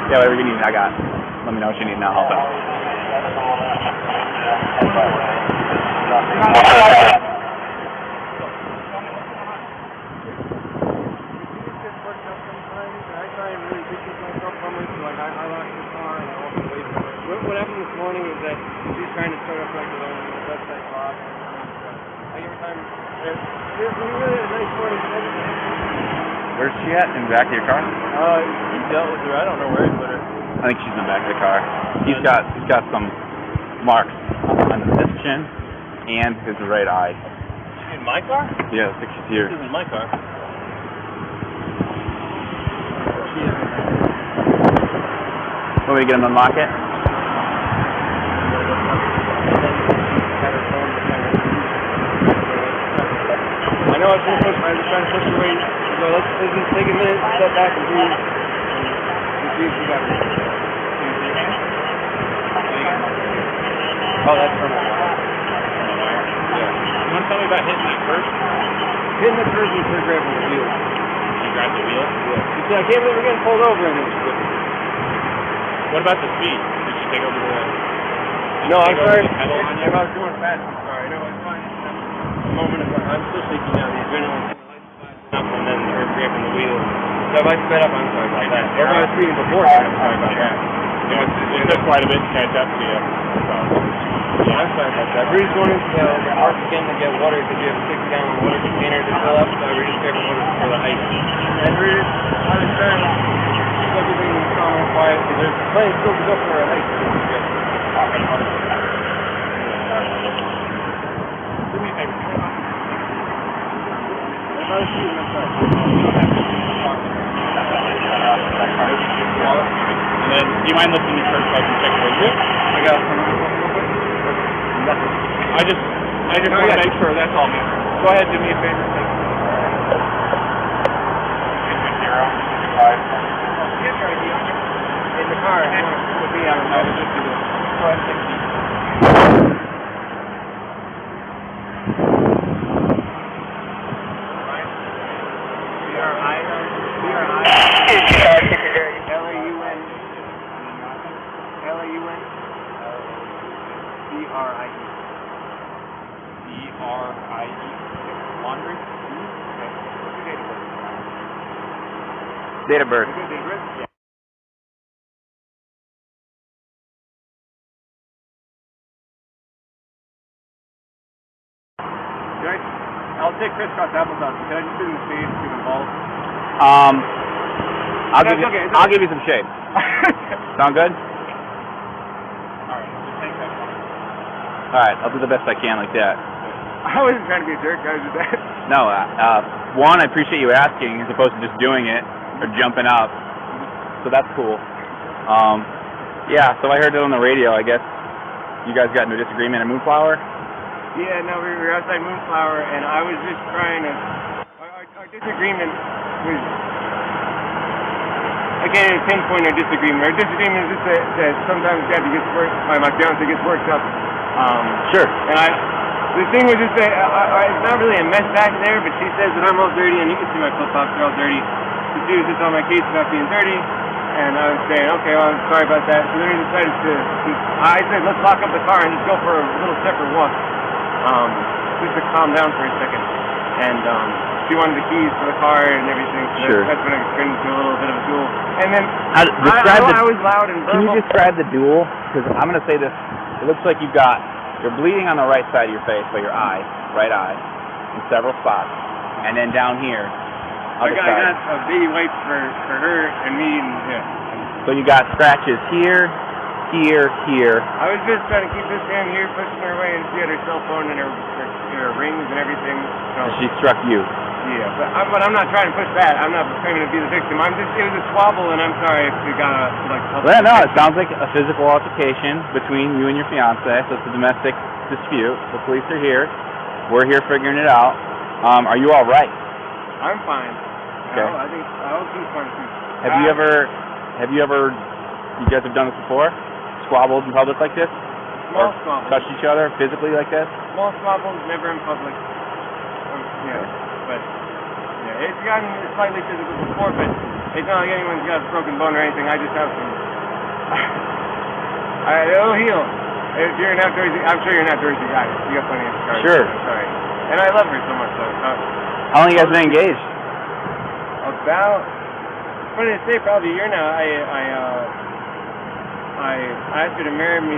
Yeah, whatever you need, I got. Let me know what you need and I'll help out. What happened this morning is that she's trying to start up like her own website blog. Like every time, there's really a nice morning. Where's she at? In the back of your car? He dealt with her. I don't know where he put her. I think she's in the back of the car. He's got some marks on this chin and his right eye. She's in my car? Yeah, I think she's here. She's in my car. Want me to get him to unlock it? I know I was trying to push away. So let's just take a minute, step back and see if you got it. Oh, that's from a wire. Yeah. You want to tell me about hitting that curb? Hitting the curb and her grabbing the wheel. You grabbed the wheel? Yeah. She said, I can't believe we're getting pulled over in this. What about the speed? Did you take over the... No, I'm sorry. If I was going fast, I'm sorry. No, it's fine. A moment of I'm still shaking down the adrenaline. Up and then her grabbing the wheel. So if I sped up, I'm sorry about that. Or if I was speeding before, I'm sorry about that. Yeah, it took quite a bit to catch up to you. So, yeah, I'm sorry about that. We're just going into the park again to get water because we have a 6-gallon water container to fill up. So we're just grabbing water for the ice. And we're just, I was trying to keep everything calm and quiet because there's plenty still to go for a hike. do me a favor. If I was shooting, I'm sorry. And then, do you mind lifting me first so I can check the radio? I got some. I just want to make sure, that's all, man. Go ahead, do me a favor. In the car, with me, I don't know. Go ahead, take a seat. Laundrie? Okay. What's your date of birth? Date of birth. Date of birth? Yeah. Right. I'll take crisscross applesauce. Can I just do the shade to involve? I'll give you some shade. Sound good? Alright, just take that one. Alright, I'll do the best I can like that. I wasn't trying to be a jerk, I was just that. No, one, I appreciate you asking as opposed to just doing it or jumping up. So that's cool. Yeah, so I heard it on the radio, I guess. You guys got into a disagreement at Moonflower? Yeah, no, we were outside Moonflower, and I was just trying to... Our disagreement was... I can't even pinpoint our disagreement. Our disagreement is just that sometimes Gabby gets worked... My fiancé gets worked up. Sure. And the thing was just that it's not really a mess back there, but she says that I'm all dirty, and you can see my flip-flops are all dirty. So she was just on my case about being dirty, and I was saying, okay, well, I'm sorry about that. So then we decided I said, let's lock up the car and just go for a little separate walk, just to calm down for a second. And she wanted the keys for the car and everything, so sure. That's when it turned into a little bit of a duel. And then I was loud and verbal. Can you describe the duel? Because I'm going to say this, it looks like you're bleeding on the right side of your face by your eye, right eye, in several spots. And then down here, I got a baby wipe for her and me, and yeah. So you got scratches here, here, here. I was just trying to keep this hand here, pushing her away, and she had her cell phone and her rings and everything. So. She struck you. Yeah, but I'm not trying to push that. I'm not claiming to be the victim. It was a squabble, and I'm sorry if you got Well, no, it sounds like a physical altercation between you and your fiancé, so it's a domestic dispute. The police are here. We're here figuring it out. Are you all right? I'm fine. Okay. I hope she's fine too. You guys have done this before? Squabbled in public like this? Small squabbles. Touched each other physically like this? Small squabbles, never in public. Yeah. But, yeah, it's gotten slightly physical before, but It's not like anyone's got a broken bone or anything. I just have some. It'll heal. If you're an outdoorsy, I'm sure you're an outdoorsy guy. You got plenty of scars. Sure. I'm sorry. And I love her so much. So, how long you guys been engaged? About, funny to say, probably a year now. I asked her to marry me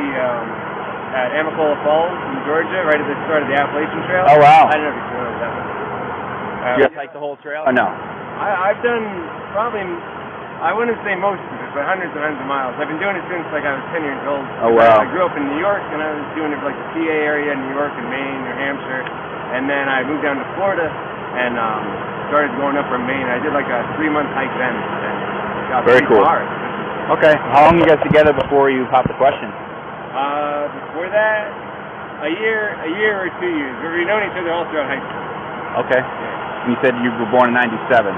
at Amicola Falls in Georgia, right at the start of the Appalachian Trail. Oh, wow. I don't know if you're familiar with that one. Did you hike the whole trail? Or no? I've done probably, I wouldn't say most of it, but hundreds and hundreds of miles. I've been doing it since like I was 10 years old. Oh, wow. I grew up in New York, and I was doing it for like the PA area, New York and Maine, New Hampshire. And then I moved down to Florida and started going up from Maine. I did like a 3-month hike then. And got very cool. Far. Okay. How long you guys together before you popped the question? Before that, a year or 2 years. We've known each other all throughout high school. Okay. Yeah. And you said you were born in 97. 97,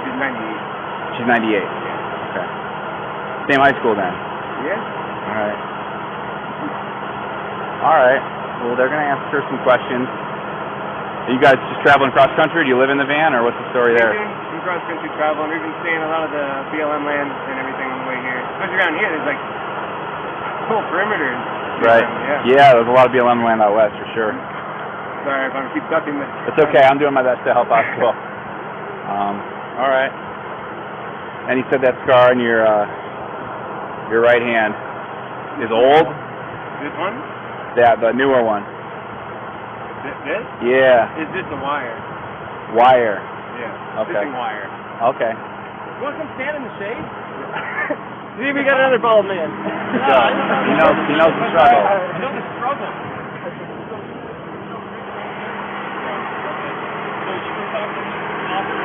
she's 98. She's 98. Yeah. Okay. Same high school then? Yeah. All right. All right. Well, they're going to ask her some questions. Are you guys just traveling cross country? Do you live in the van, or what's the story there? We're doing some cross country travel, and we've been staying a lot of the BLM land and everything on the way here. Especially around here, there's like whole perimeters. Right. Yeah, there's a lot of BLM land out west for sure. Sorry if I keep ducking this. It's okay. I'm doing my best to help out as well. All right. And you said that scar on your right hand is old? This one? Yeah, the newer one. This? Yeah. It's just a wire. Wire. Yeah. Okay. Fishing wire. Okay. You want to come stand in the shade? See if we got another bald man. He knows the struggle. I know the struggle.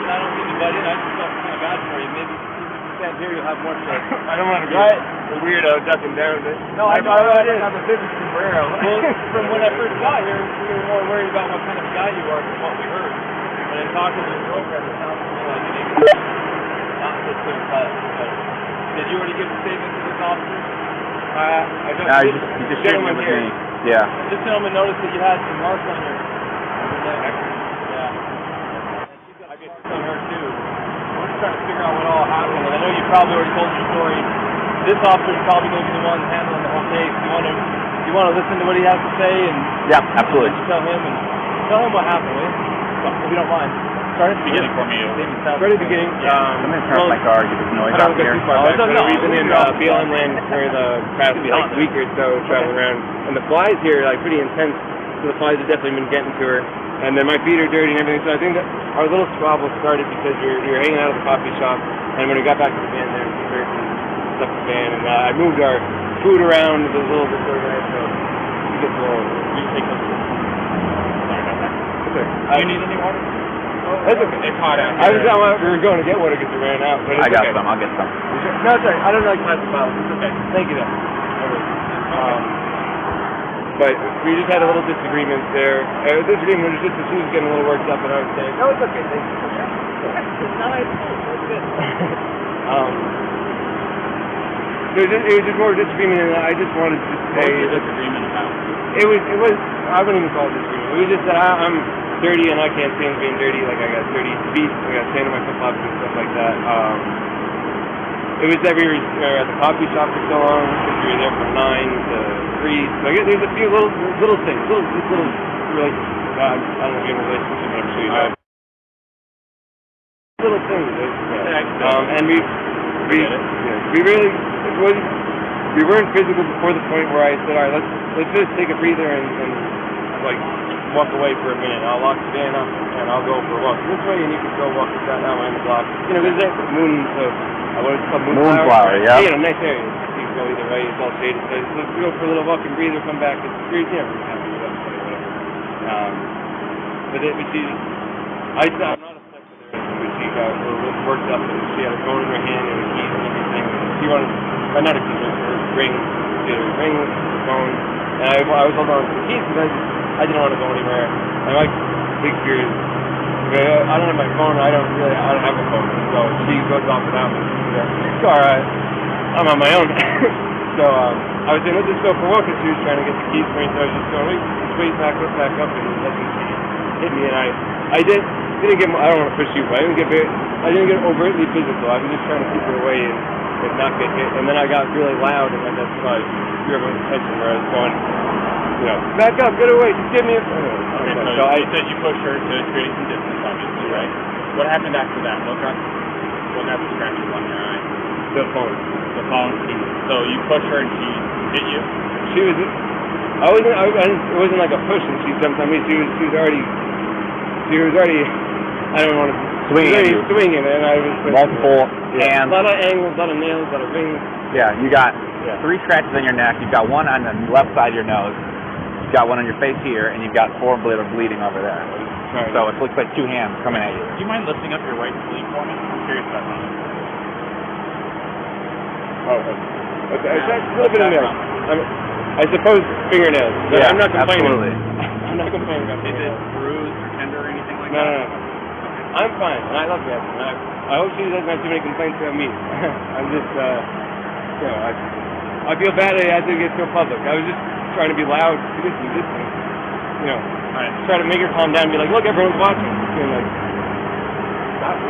I don't mean to butt in. I just felt kind of bad for you. Maybe if you stand here, you'll have more to. I don't want to be a weirdo ducking down. No, I know it is. I'm a business sombrero. Well, from when I first got here, we were more worried about what kind of guy you are than what we heard. When I talked to your girlfriend, it sounds to me like you maybe not so clear cut. But did you already give a statement to this officer? I don't. No, you just shared it with me. Yeah. This gentleman noticed that you had some marks on your neck. Yeah. I get this on her too. We're just trying to figure out what all happened. And I know you probably already told your story. This officer is probably going to be the one handling the whole case. You want to listen to what he has to say and Yeah, absolutely. tell him what happened, will you? If you don't mind. Start at the beginning for me. Start at the beginning. I'm going to turn off my car and get this noise I out don't go here. too far back, but no, we've been in BLM land for the past week or so, traveling around. And the flies here are like pretty intense, so the flies have definitely been getting to her. And then my feet are dirty and everything, so I think that our little squabble started because we were hanging out at the coffee shop, and when we got back to the van, there was some dirt and stuff in the van, and I moved our food around. It was a little disorganized, so it gets a little... You take those. Sorry about that. It's okay. Do you need any water? That's okay. It's hot out I here. was we were going to get water because we ran out, but it's I got okay. some. I'll get some. No, it's alright. I don't like plastic bottles. It's okay. Thank you, though. But we just had a little disagreement there. Disagreement was just that she was getting a little worked up, and I was saying, "No, it's okay. Thank you." It was just more disagreement, and I just wanted to say disagreement about? It was. I wouldn't even call it disagreement. It was just that I'm dirty and I can't stand being dirty. Like I got dirty feet, I got sand in my flip flops and stuff like that. It was that we were at the coffee shop for so long because we were there from 9 to 3. So I guess there's a few little things, little really. I don't know if you're in a relationship, but I'm sure you know. Little things. And we really we weren't physical before the point where I said, all right, let's just take a breather and like walk away for a minute. I'll lock the van up and I'll go for a walk this way, and you can go walk this that way in the block. You know, there's that what is it called? Moonflower, yeah. Yeah, nice area. You can go either way. It's all shaded. So let's go for a little walk and breather, come back. It's you never really have to do that, whatever. I'm not upset with her, but she got a little worked up and she had a phone in her hand and a keys and everything. She wanted, not a key, her ring, her phone. And I was holding on to the keys because I didn't want to go anywhere. And my big fear is, I don't have my phone, I don't have a phone. So she goes off without me. So I'm on my own. So I was saying, let's just go for a walk, and she was trying to get the keys for me, so I was just going, wait, back up, and that's when she hit me, and I didn't get, I don't want to push you, but I didn't get I didn't get overtly physical. I was just trying to keep her away and not get hit. And then I got really loud, and then that's why I drew everyone's attention where I was going, you know, back up, get away, just give me a... Okay, so you said you pushed her to create some distance, obviously, right? What happened after that? What got the scratches on your eye? The phone. The phone? So you pushed her and she hit you? She was... it wasn't like a push and she jumped on me. She was already... I don't want to... Swinging, and I was... Multiple hands. A lot of angles, a lot of nails, a lot of rings. Yeah, you got 3 scratches on your neck. You've got one on the left side of your nose. You've got one on your face here, and you've got 4 that are bleeding over there. So it looks like 2 hands coming at you. Do you mind lifting up your right sleeve for me? I'm curious about that. Oh, okay. That's a little bit of nails. I suppose fingernails. But Yeah, I'm not complaining. Absolutely. I'm not complaining about fingernails. Is it bruised or tender or anything like No. that? I'm fine, and I love Gabby. I hope she doesn't have too many complaints about me. I'm just, you know, I feel bad that I had to get so public. I was just trying to be loud, this thing. You know, try to make her calm down and be like, look, everyone's watching. And like, stop.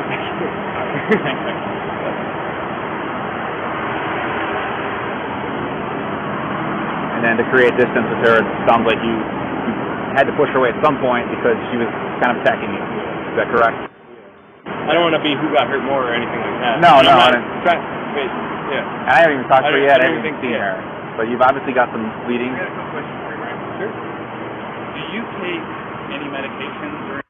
And then to create distance with her, it sounds like you had to push her away at some point because she was kind of attacking you. Is that correct? I don't want to be who got hurt more or anything like that. No. And I haven't even talked to her yet. I haven't even seen her. her. But you've obviously got some bleeding. I got a quick question for you, Brian. Sure. Do you take any medications or...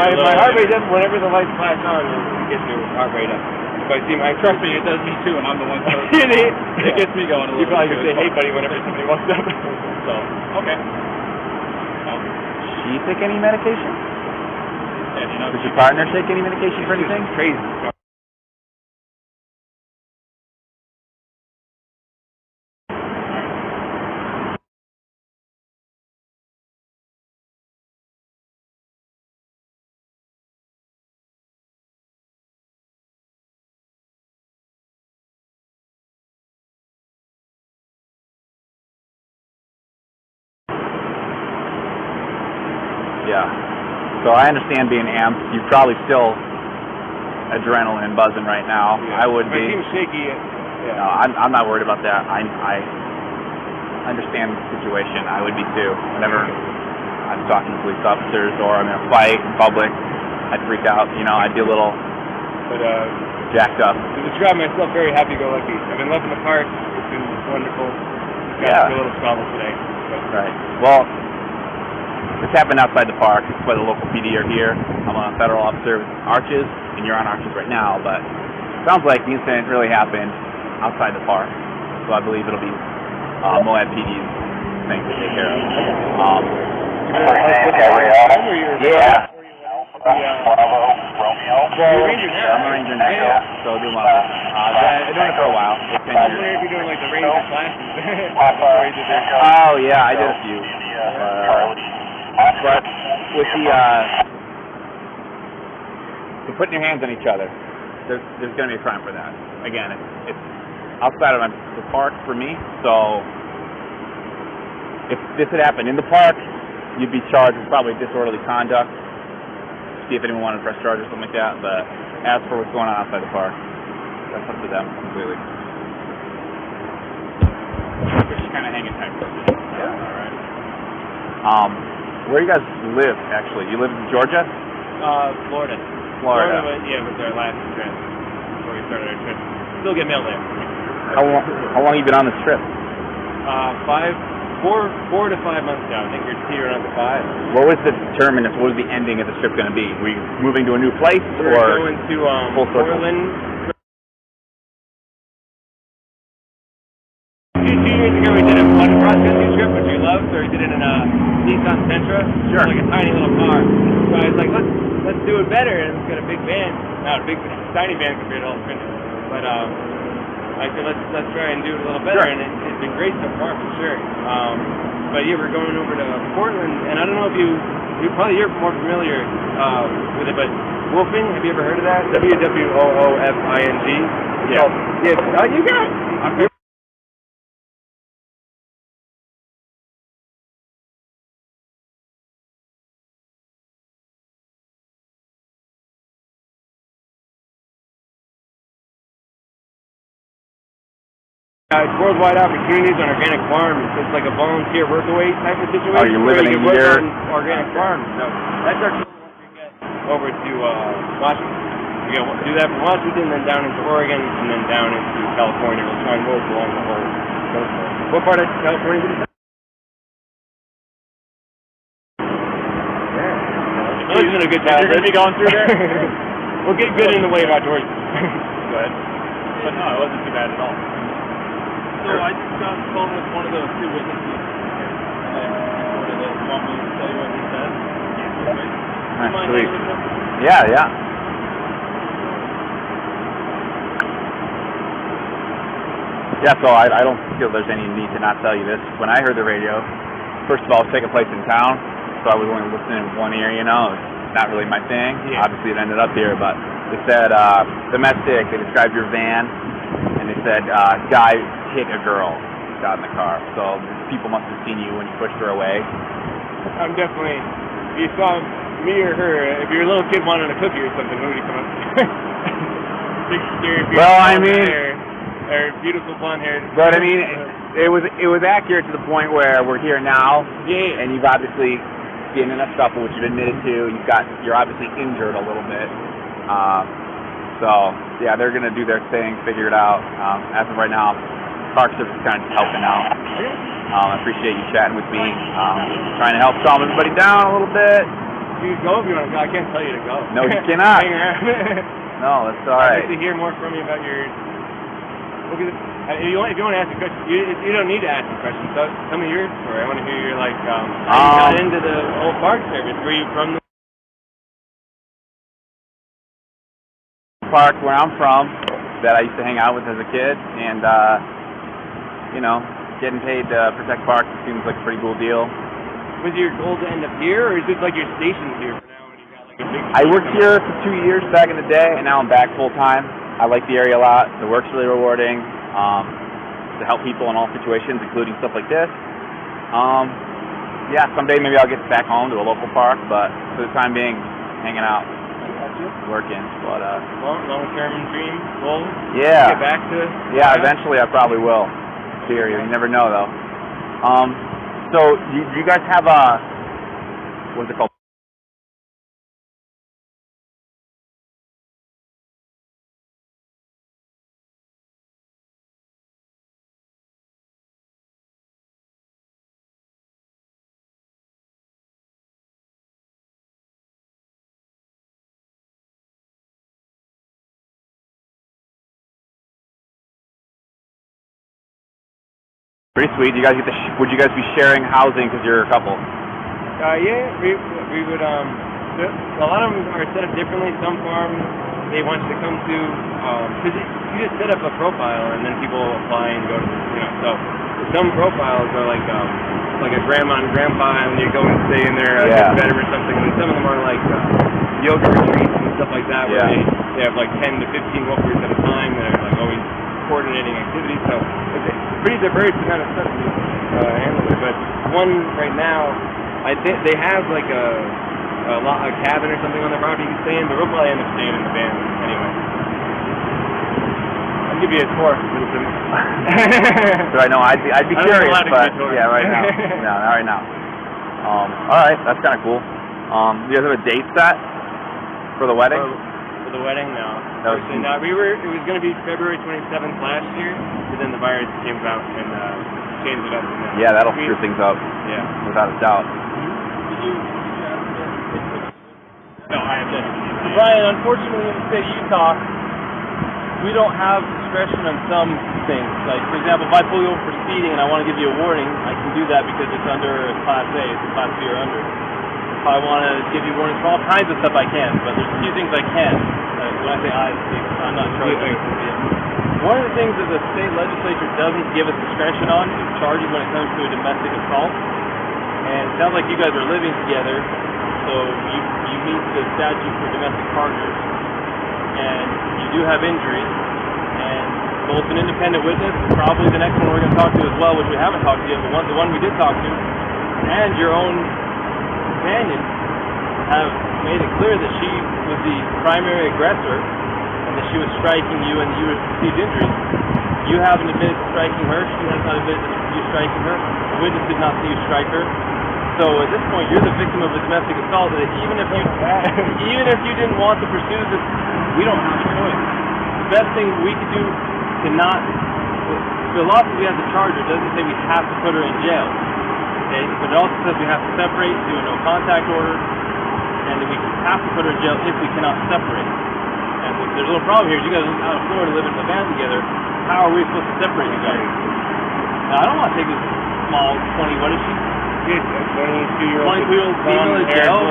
My heart rate up whenever the lights flash on, it gets me heart rate up. If I see my... Trust me, it does me too, and I'm the one who... It gets me going a little bit. You probably could say, hey buddy, whenever somebody walks up. So, okay. Does she take any medication? Yeah, you know, Does your partner take any medication for anything? It's crazy. Yeah. So I understand being amped. You're probably still adrenaline buzzing right now. Yeah. I would If be. I seem shaky, yeah. No, I'm not worried about that. I understand the situation. I would be too. Whenever I'm talking to police officers or I'm in a fight in public, I'd freak out. You know, I'd be a little jacked up. To describe myself, very happy-go-lucky. I've been loving the park. It's been wonderful. Got a little squabble today. But. Right. Well, this happened outside the park. That's why the local PD are here. I'm a federal officer with Arches, and you're on Arches right now, but it sounds like the incident really happened outside the park. So I believe it'll be Moab PD's thing to take care of. Yeah. You're a ranger now. I'm a ranger now, so doing my I've been doing it for a while. I was wondering if you're doing like the ranger classes. Oh yeah, I did a few. But with the putting your hands on each other, there's going to be a crime for that. Again, it's outside of the park for me. So if this had happened in the park, you'd be charged with probably disorderly conduct. See if anyone wanted to press charges or something like that. But as for what's going on outside the park, that's up to them completely. Just kind of hanging tight. Yeah. All right. Where do you guys live, actually? You live in Georgia? Florida. Florida. Was our last trip before we started our trip. Still get mail there. How long have you been on this trip? 4 to 5 months now. I think you're teetering on to 5. What was the determinant? What was the ending of the trip going to be? Were you moving to a new place We're going to full circle? Portland. 2 years ago we did a cross-country trip, which we loved, so we did it in a Nissan Sentra. Sure. Like a tiny little car. So I was like, let's do it better, and it's got a big van. Not a big, tiny van compared to all the Sprinter. But I said, let's try and do it a little better, sure. and it's been great so far for sure. But yeah, we're going over to Portland, and I don't know if you're more familiar with it, but Woofing. Have you ever heard of that? WWOOFING. Yeah. Oh, you got it. It's worldwide opportunities on organic farms. So it's like a volunteer workaway type of situation. Oh, you're living where you in can your... work on organic farms. So that's our over to Washington. We're going to do that from Washington, then down into Oregon, and then down into California. We'll try and work along the whole coast. What part of California is it? Yeah. It's been a good time. You're going to be going through there? We'll get good in the way of outdoors. Go ahead. But no, it wasn't too bad at all. So I just got on the phone with one of the two witnesses, and they want me to tell you what he said. That's sweet. Yeah. Yeah, so I don't feel there's any need to not tell you this. When I heard the radio, first of all, it's taking place in town, so I was only listening in one ear, you know. It's not really my thing. Yeah. Obviously, it ended up here, but they said domestic. They described your van, and they said guy hit a girl got in the car. So people must have seen you when you pushed her away. I'm definitely, if you saw me or her, if your little kid wanted a cookie or something, who would you come up to? Big scary, well, I mean, or beautiful blonde hair. But I mean, it was accurate to the point where we're here now, yeah. And you've obviously been in a scuffle, which you've admitted to. You're obviously injured a little bit. So yeah, they're gonna do their thing, figure it out. As of right now, Park Service is kind of helping out. I appreciate you chatting with me, trying to help calm everybody down a little bit. You go if you want to go. I can't tell you to go. No, you cannot. Hang around. No, that's all right. I'd like to hear more from you about your. If you want to ask a question, you don't need to ask a question. So tell me your story. I want to hear your how you got into the whole Park Service. Were you from the park where I'm from that I used to hang out with as a kid, and getting paid to protect parks seems like a pretty cool deal. Was your goal to end up here, or is this like your station's here for now and you got like a big... I worked here for 2 years back in the day, and now I'm back full time. I like the area a lot. The work's really rewarding. To help people in all situations, including stuff like this. Yeah, someday maybe I'll get back home to a local park, but for the time being, hanging out, working. But long-term dream, goal. Yeah. Get back to. Yeah, eventually I probably will. Seriously, you never know though. So you guys have what is it called? Pretty sweet. You guys get would you guys be sharing housing because you're a couple? Yeah, we would. A lot of them are set up differently. Some farms they want you to come to because you just set up a profile and then people apply and go to So some profiles are like a grandma and grandpa and you go and stay in their bedroom or something. And some of them are like yoga retreats and stuff like that where they have like 10 to 15 workers at a time that are like always coordinating activities. So it's pretty diverse kind of stuff to handle it. But one right now, I think they have like a cabin or something on the property you can stay in, but we'll probably end up staying in the van anyway. I'll give you a tour. So I know I'd be curious, but yeah, right now, no, not right now. All right, that's kind of cool. Do you guys have a date set for the wedding? For the wedding, no. It was going to be February 27th last year, but then the virus came about and changed it up. Yeah, that'll screw things up. Yeah, without a doubt. No, I have not. Brian, unfortunately, in the state of Utah, we don't have discretion on some things. Like, for example, if I pull you over for speeding and I want to give you a warning, I can do that because it's under Class A, it's a Class B or under. If I want to give you warnings for all kinds of stuff, I can, but there's a few things I can't. When I say I'm not charging. One of the things that the state legislature doesn't give us discretion on is charging when it comes to a domestic assault. And it sounds like you guys are living together. So you meet the statute for domestic partners, and you do have injuries, and both an independent witness, probably the next one we're going to talk to as well, which we haven't talked to yet, but the one we did talk to, and your own companion have made it clear that she was the primary aggressor and that she was striking you and you received injuries. You haven't admitted to striking her. She has not admitted to you striking her. The witness did not see you strike her. So at this point, you're the victim of a domestic assault. That even if you didn't want to pursue this, we don't have a choice. The best thing we could do to not, the law says we have to charge her. It doesn't say we have to put her in jail. Okay? But it also says we have to separate, do a no contact order, and that we have to put her in jail if we cannot separate. And there's a little problem here. You guys are out of Florida living in a van together. How are we supposed to separate you guys? Now, I don't want to take this small 20, what is she? 22-year-old female in jail.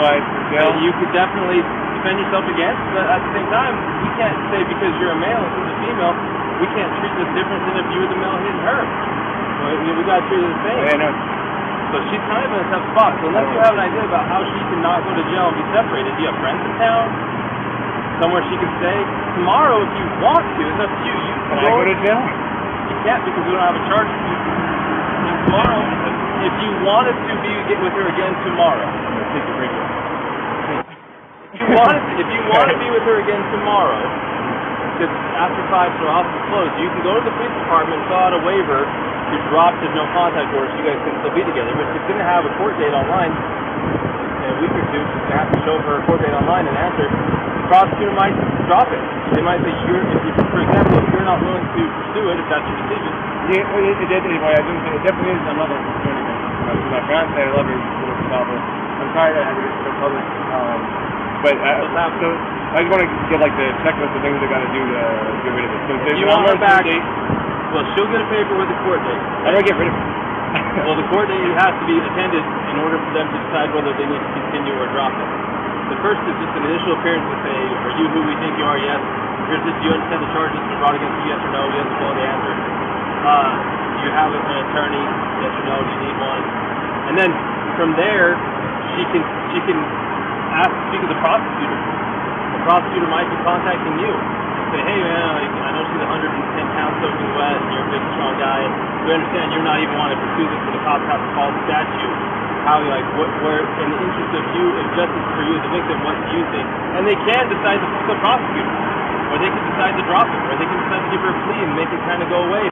You you could definitely defend yourself against, but at the same time, we can't say because you're a male and she's a female, we can't treat this different than if you were the male hitting her. We got to treat it the same. Yeah, no. So she's kind of in a tough spot. So unless you have an idea about how she can not go to jail and be separated, do you have friends in town? Somewhere she can stay? Tomorrow, if you want to, it's up to you. Can I go to jail? You can't because we don't have a charge for you. And tomorrow, if you wanted to get with her again tomorrow, Take the radio. if you want to be with her again tomorrow, because after 5 so our office is closed, you can go to the police department and fill out a waiver to drop the no contact order so you guys can still be together. But she's going to have a court date online in a week or two. She's going to have to show her a court date online and answer. The prosecutor might drop it. They might say, for example, if you're not willing to pursue it, if that's your decision. Yeah, it definitely is. I'm not going to do anything. My fiancé, I love her. I'm sorry that I had to get so public. But so I just want to get like the checklist of things they got to do to get rid of it. So if you want her back, well, she'll get a paper with the court date. How do I get rid of it? Well, the court date has to be attended in order for them to decide whether they need to continue or drop it. The first is just an initial appearance to say, are you who we think you are? Yes. Here's this. Do you understand the charges that are brought against you? Yes or no? Yes or no? The answer. Do you have an attorney? Yes or no? Do you need one? And then from there, she can ask to speak to the prosecutor. The prosecutor might be contacting you. Say, hey man, I know she's 110 pounds soaking wet, and you're a big strong guy. We understand you're not even wanting to pursue this, but the cops have to follow the statute. How, where, in the interest of you, of justice for you as a victim, what do you think? And they can decide to still prosecute her, or they can decide to drop it, or they can decide to give her a plea and make it kind of go away.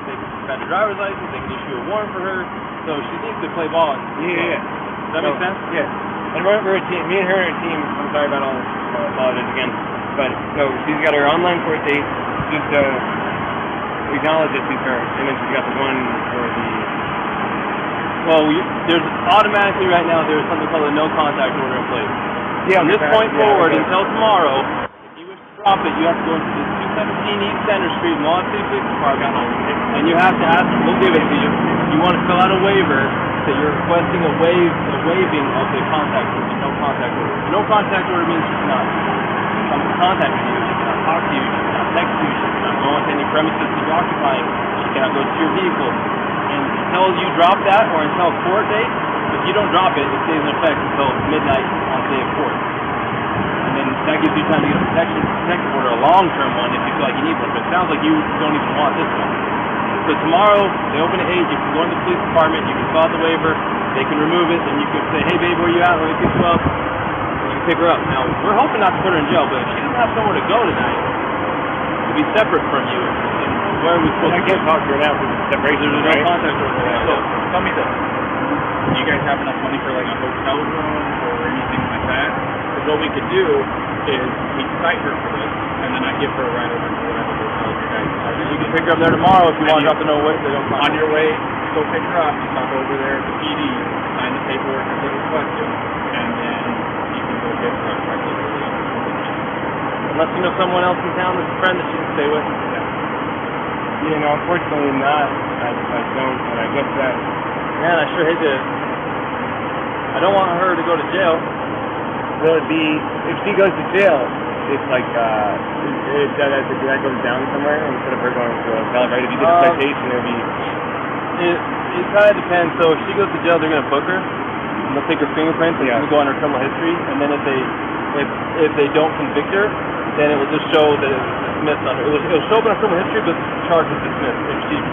They can suspend her driver's license, they can issue a warrant for her, so she needs to play ball. Yeah. Does that make sense? Yeah. And we're a team. Me and her are a team. I'm sorry about all this. I apologize again. But, so she's got her online court date. Just acknowledge that she's her. And then she's got the one for the... Well, there's automatically right now, there's something called a no contact order in place. Yeah, from this point forward until tomorrow, if you wish to drop it, you have to go into the 217 East Center Street, Moab City Police Department, and you have to ask them, we'll give it to you. You want to fill out a waiver that you're requesting a waiving of the contact order, no contact order. The no contact order means she cannot come in contact with you, she cannot talk to you, she cannot text you, she cannot go into any premises that you're occupying, she cannot go to your vehicle. And until you drop that, or until court date, if you don't drop it, it stays in effect until midnight on the day of court. And then that gives you time to get a protective order, a long-term one, if you feel like you need one. But it sounds like you don't even want this one. So tomorrow, they open at 8, you can go into the police department, you can fill out the waiver, they can remove it, and you can say, hey babe, where you at? Let me pick you up. And you can pick her up. Now, we're hoping not to put her in jail, but if she doesn't have somewhere to go tonight, to be separate from you, and where are we supposed to I can't talk to her now because it's separation, there's no contact order. So, tell me this. Do you guys have enough money for like a hotel room or anything like that? Because what we could do is we cite her for this, and then I give her a ride over to whatever hotel you guys are. You can pick her up there tomorrow if you want to drop the no way. On your way, go pick her up. You stop over there at the PD, sign the paperwork as they request you, and then you can go get her right literally. Unless you know someone else in town that's a friend that she can stay with. You know, unfortunately not. I don't, and I guess that... Man, I sure hate to... I don't want her to go to jail. will it be, if she goes to jail, it's like, that goes down somewhere instead of her going to a cell, right? If you did a citation, it would be... It kind of depends. So if she goes to jail, they're going to book her. And they'll take her fingerprints and go on her criminal history. And then if they don't convict her, then it will just show that it was dismissed on her. It'll show up on her criminal history, but the charge was dismissed. If she's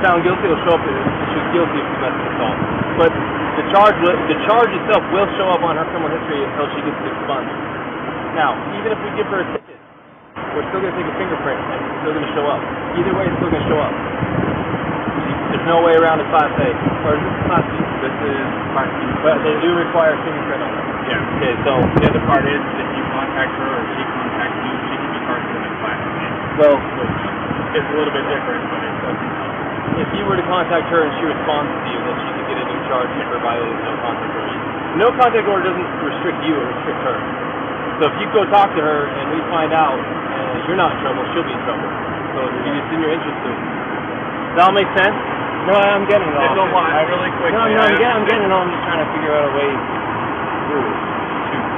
found guilty, it'll show up that she was guilty of domestic assault. But the charge itself will show up on her criminal history until she gets expunged. Now, even if we give her a ticket, we're still going to take a fingerprint and it's still going to show up. Either way, it's still going to show up. There's no way around a Class A. Or is this Class B? This is Class B. But they do require a fingerprint on it. Yeah. Okay, so the other part is if you contact her or she contacts you, she can be charged with a Class A. Well, It's a little bit different, but it doesn't help. if you were to contact her and she responds to you, then she could get a new charge for violating no contact order. No contact order doesn't restrict you, it restricts her. So if you go talk to her and we find out you're not in trouble, she'll be in trouble. So it's in your interest to. Does that all make sense? No, I'm getting it all. It's a lot, really quick. No, I'm getting it all. I'm just trying to figure out a way through it.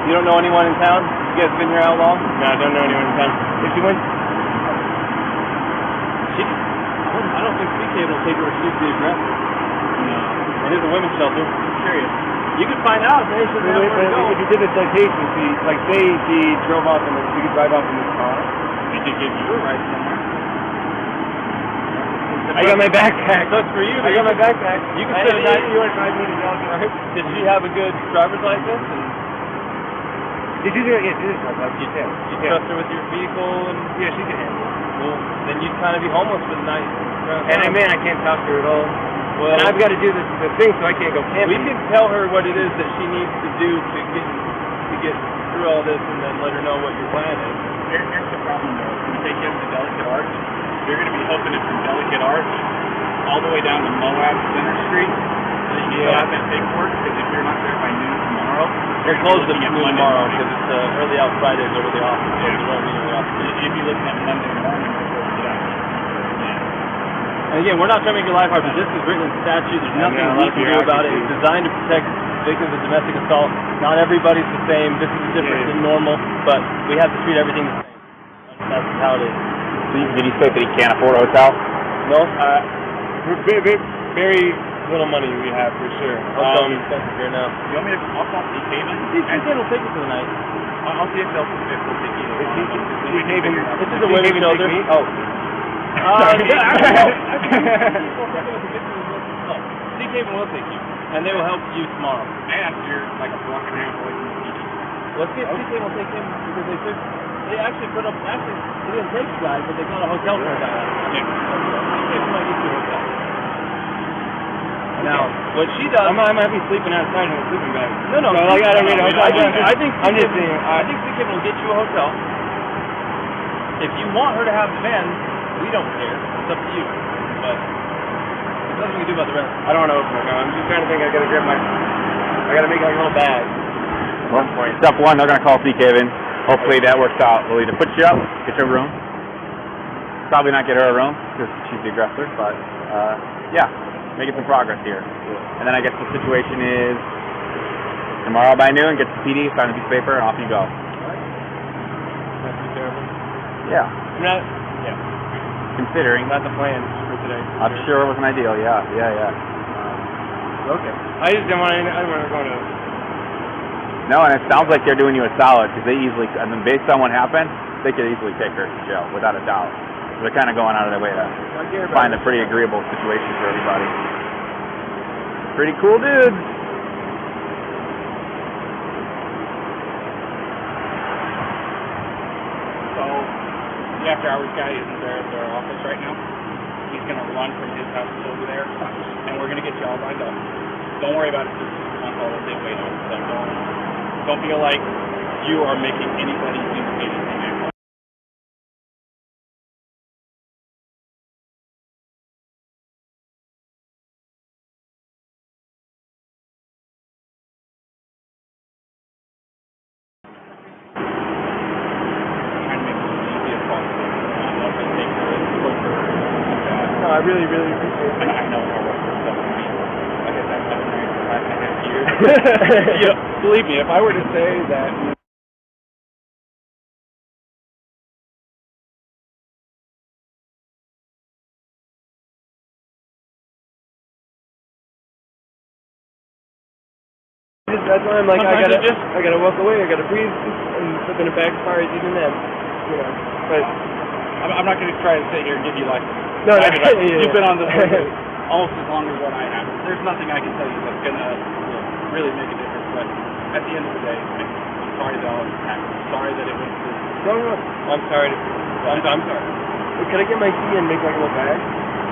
You don't know anyone in town? You guys been here how long? No, I don't know anyone in town. If she went... I don't think CK will take her if she's the aggressor. No. It is a women's shelter. I'm curious. You can find out. Maybe she'll have where to go. If you did a citation, like say she drove off and she could drive off in this car. They could give you a ride somewhere. I got my backpack. So it's for you. I got my backpack. You can spend a night. You want to drive me to Delaware? Did she have a good driver's license? And Did you do it? Yeah, she did. you trust her with your vehicle? And Yeah, she can handle it. well, then you'd kind of be homeless for the night. And man, I can't talk to her at all. Well, And I've got to do the thing, so I can't go camping. we can tell her what it is that she needs to do to get through all this, and then let her know what your plan is. Here's the problem, though. When you take him to Delicate Arch, you're going to be hooking it from Delicate Arch all the way down to Moab Center Street. So you can fill out that paperwork, because if you're not there by noon tomorrow, They're closed at noon tomorrow because it's early out Fridays over the office, so they won't be in the office. you'd be looking at Monday morning before you get out. And again, we're not trying to make your life hard, but this is written in statute. There's nothing a we lot of can do about it. bureaucracy. It's designed to protect victims of domestic assault. Not everybody's the same. This is different than normal, but we have to treat everything the same. That's how it is. Did he say that he can't afford a hotel? No? Very little money we have, for sure. Hotel is expensive here now. You want me to? I'll call Steve Haven. CK will take you for the night. I'll see if they'll take you. This is a women's shelter. Oh. CK will take you, and they will help you tomorrow. I asked you're like a block and a half away from the beach. Let's see if CK will take him, because they actually put up, they didn't take you guys, but they got a hotel for a guy. CK might get you a hotel. Now, what she does... I might be sleeping outside in a sleeping bag. No. So, like, I don't mean, I think I'm just saying. I think CK will get you a hotel. If you want her to have the van, we don't care. It's up to you. But there's nothing we can do about the rest. I don't want to open it now. I'm just trying to think. I gotta make like a little bag. Well, step one, they're going to call CK Haven. Hopefully that works out. We'll either put you up, get you a room. Probably not get her a room, because she's the aggressor, but, yeah. Making some progress here. And then I guess the situation is tomorrow by noon, get to PD, sign a piece of paper, and off you go. That's too terrible. Yeah. Considering. Not the plan for today. I'm sure it wasn't ideal, yeah. Okay. I just didn't want to go to... No, and it sounds like they're doing you a solid, because they easily, I mean, based on what happened, they could easily take her to jail, without a doubt. They're kind of going out of their way to find a pretty agreeable situation for everybody. Pretty cool dudes. So, the after-hours guy isn't there at their office right now. He's going to run from his house over there, and we're going to get you all lined up. Don't worry about it. Just on call that they wait on. So don't feel like you are making anybody do anything. I really appreciate it. I know how much stuff I mean. I did that 7 years, 5.5 years. Believe me, if I were to say that that's why I'm like, Sometimes I gotta walk away, I gotta breathe, and flipping it backfires even then, you know. But I'm not going to try and sit here and give you like. No, You've been on this almost as long as what I have. There's nothing I can tell you that's going to really make a difference. But at the end of the day, I'm sorry that all this happened. I'm sorry that it went through. No. I'm sorry. I'm sorry. Can I get my key and make like a little bag?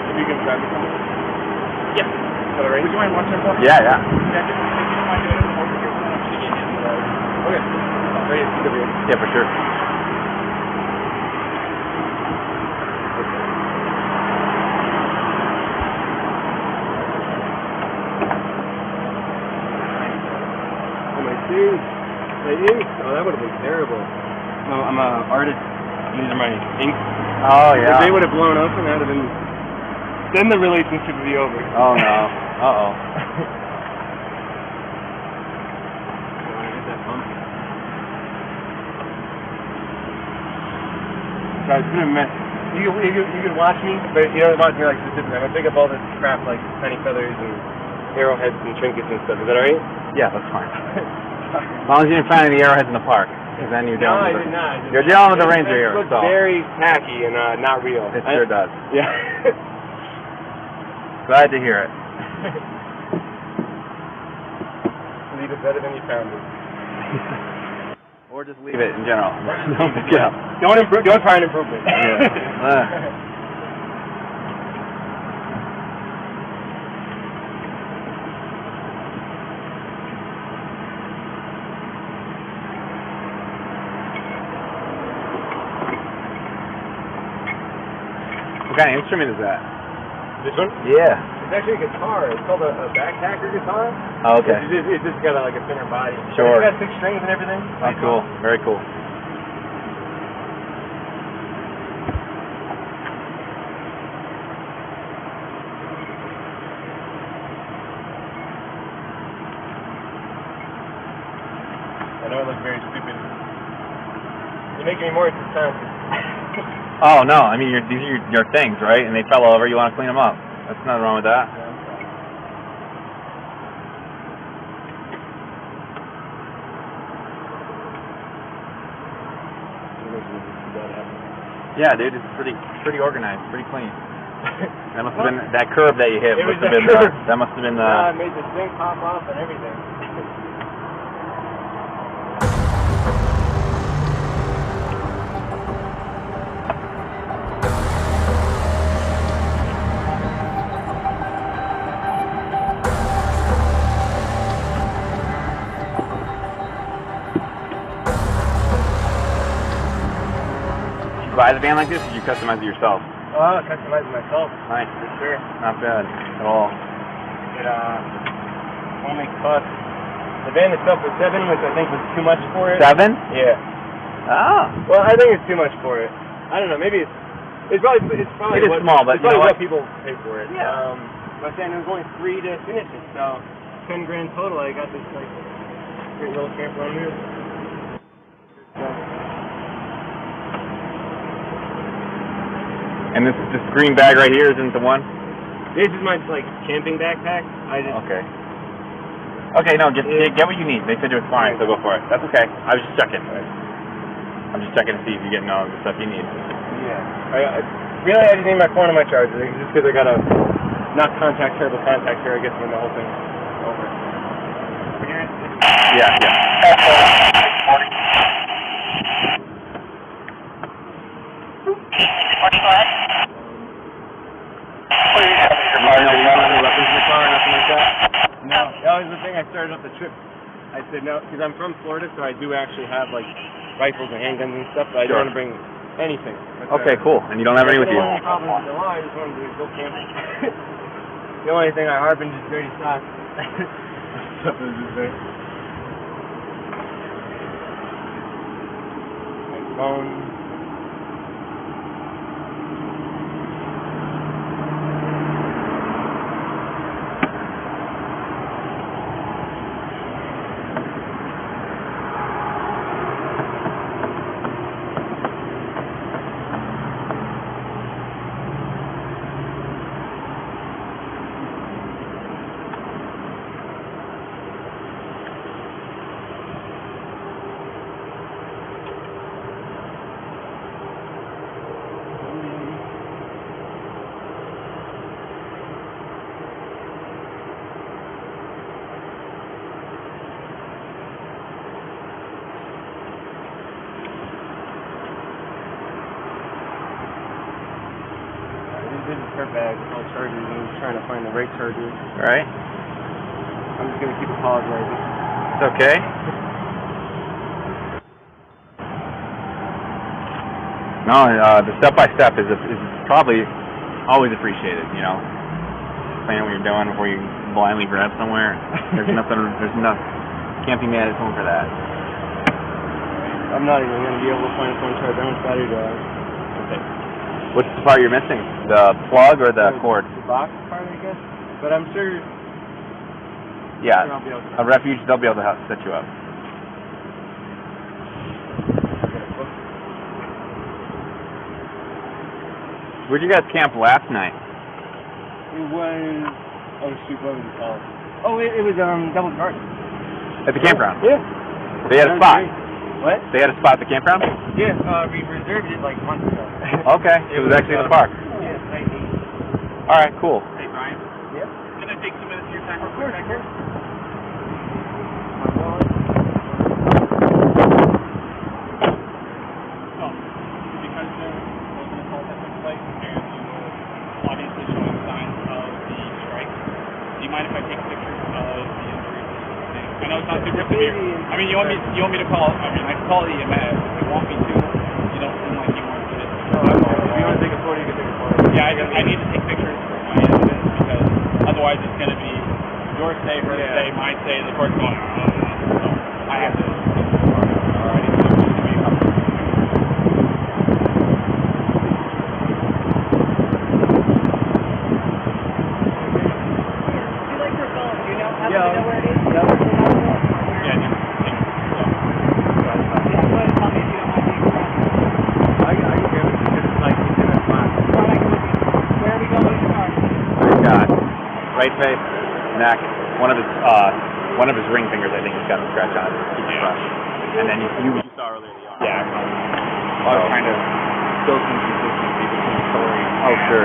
If you can grab me something. Yeah. Is that alright? Would you mind watching for me? Yeah. Yeah, if you don't mind doing it over here, I'm going to get you. Okay. Right, Yeah, for sure. Dude, oh, that would have been terrible. No, I'm an artist. These are my inks. Oh, yeah. If they would have blown up, and that would have been... Then the relationship would be over. Oh, no. Uh-oh. Want to hit that pump? So it's been a mess. You can watch me, but you don't watch me like specifically. I'm gonna pick up all this crap like tiny feathers and arrowheads and trinkets and stuff. Is that alright? Yeah, that's fine. As long as you didn't find any arrowheads in the park, because then you're dealing with I did not. You're dealing with the ranger here. It looks so. very tacky and not real. It sure does. Yeah. Glad to hear it. Leave it better than you found it. Or just leave it in general. Don't try and improve it. Yeah. What kind of instrument is that? This one? Yeah. It's actually a guitar. It's called a backpacker guitar. Oh, okay. It's just got like a thinner body. Sure. It's got 6 strings and everything. Oh, cool. Very cool. I know I look very stupid. You're making me more expensive. Oh, no. I mean, these are your things, right? And they fell over. You want to clean them up. That's nothing wrong with that. Yeah, dude. It's pretty organized. Pretty clean. That must have been that curve that you hit. That must have been the... Yeah, it made the thing pop off and everything. Buy the van like this, or did you customize it yourself? Oh, I customize it myself. Nice. For sure. Not bad at all. It only cost... The van itself was $7, which I think was too much for it. 7? Yeah. Ah. Well, I think it's too much for it. I don't know. Maybe it's probably it is small, but it's you know what what? people pay for it. Yeah. But then it was only $3 to finish it, so $10 grand total. I got this like great little camper on wheels. And this green bag right here isn't the one? This is my like camping backpack. Okay. Okay, no, get what you need. They said it was fine, so go for it. That's okay. I was just checking. I'm just checking to see if you're getting all the stuff you need. Yeah. Really, I just need my phone and my charger. Just because I gotta not contact her, but contact her, I guess, when the whole thing's over. Yeah. No, that was the thing I started off the trip. I said no, because I'm from Florida, so I do actually have like rifles and handguns and stuff, but I don't want to bring anything. Okay, cool. And you don't have any with you? I don't have any problems with the law, I just wanted to go camping. The only thing I harbined is dirty socks. Stuff is just there. My phone. chargers and I'm just trying to find the right charger. All right. I'm just gonna keep apologizing. It's okay. No, the step-by-step is probably always appreciated, you know. Explain what you're doing before you blindly grab somewhere. There's nothing, can't be mad at someone for that. I'm not even going to be able to find a phone charger on Saturday. Okay. What's the part you're missing? The plug or the cord? The box part, I guess. But I'm sure... Yeah, I'll be able to a refuge, they'll be able to set you up. Where'd you guys camp last night? It was... Oh, shoot, what was it called? Oh, it was Double Garden. At the campground? Yeah. They had a spot? Great. What? They had a spot at the campground? Yeah, we reserved it like months ago. Okay, it was actually in the park. Yeah, it's 19. All right, cool. Hey, Brian. Yeah? Can I take 2 minutes of your time? Of course, of course. Because there was an assault that took place and you were obviously showing signs of the strike, do you mind if I take pictures of the injuries? I know it's not super severe. I mean, you want me to call? I mean, I can call EMS if you want me to. You don't seem like you want to do this. No, I won't. If you want to take a photo, you can take a photo. Yeah, I need to take pictures for my evidence because otherwise it's going to be your say, her say, my say, and the court's going. So I have to. Alrighty. Right face, neck, one of his ring fingers, I think, has got a scratch on it. And then you saw earlier the arm. Yeah, I was trying to build some consistency between the story. Oh, sure.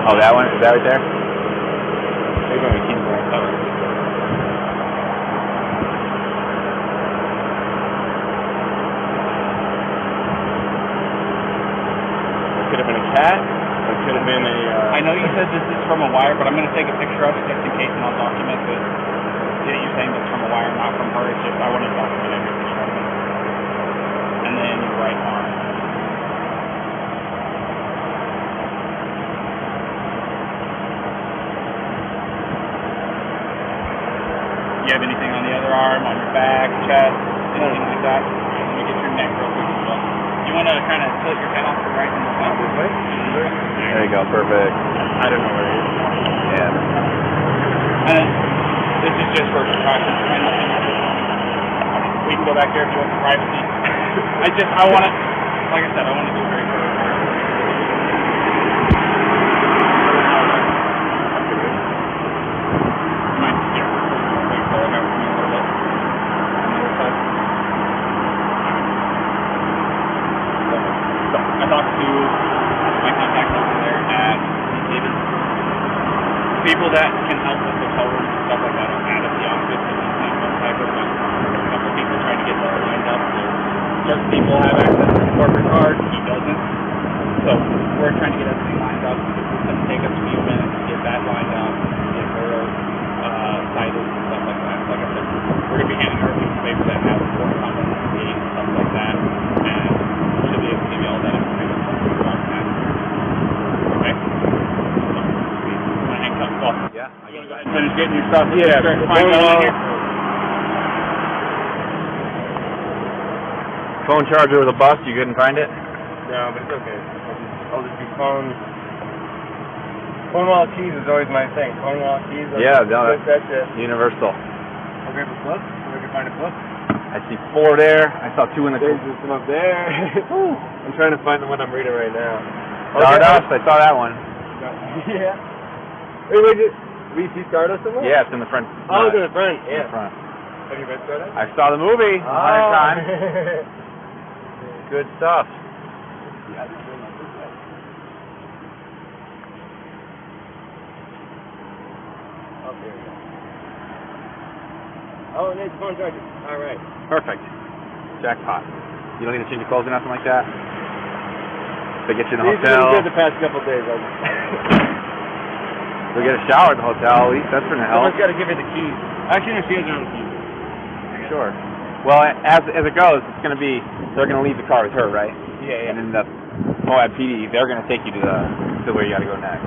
Oh, that one? Is that right there? Maybe on the keyboard. Could have been a cat, or it could have been a... I know you said this is from a wire, but I'm going to take a picture of it just in case, and I'll document it. Yeah, you're saying it's from a wire, not from her. It's just I want to document everything from it. And then your right arm. Do you have anything on the other arm, on your back, chest, anything like that? Let me get your neck real quick as well. You want to kind of tilt your head off to the right and the left? This way? There you go, perfect. I don't know where it is. Yeah. And this is just for precaution. We can go back there if you want some privacy. I want to, like I said, I want to do it very clear. I talked to my contact over there at David. People that can help with the towing and stuff like that are out of the office and some type of a couple people trying to get that lined up. Certain people have access to the corporate card, he doesn't. So we're trying to get everything lined up. It's going to take us a few minutes to get that lined up, get her cited and stuff like that. Like I said, we're going to be handing her a piece of paper that has the court comment and stuff like that. And she'll be able to give you all that information. Okay? Want to hang up? Well, Yeah. you want to go ahead and finish getting your stuff? Yeah. Find it in here. Phone charger with a bus, you couldn't find it? No, but it's okay. I'll just do phone. Phone wallet keys is always my thing. Phone wallet keys. Yeah, no, that's it. Universal. I'll grab a book. Where can I find a book? I see 4 there. I saw 2 in the... There's some up there. I'm trying to find the one I'm reading right now. Stardust, I saw that one. Yeah. Wait, do you see Stardust somewhere? Yeah, it's in the front. Oh, it's in the front. In Yeah. the front. Have you read Stardust? I saw the movie 100 times. Good stuff. Yeah, I just realized this way. Oh, there we go. Oh, and it's phone charger. All right. Perfect. Jackpot. You don't need to change your clothes or nothing like that? They get you in the These have hotel. been good the past couple of days. We get a shower at the hotel, at least. That's going to help. Someone's got to give you the keys. Actually, no, she has her own keys. Sure. Well, as it goes, it's going to be, they're going to leave the car with her, right? Yeah. And then the Moab PD, they're going to take you to where you got to go next.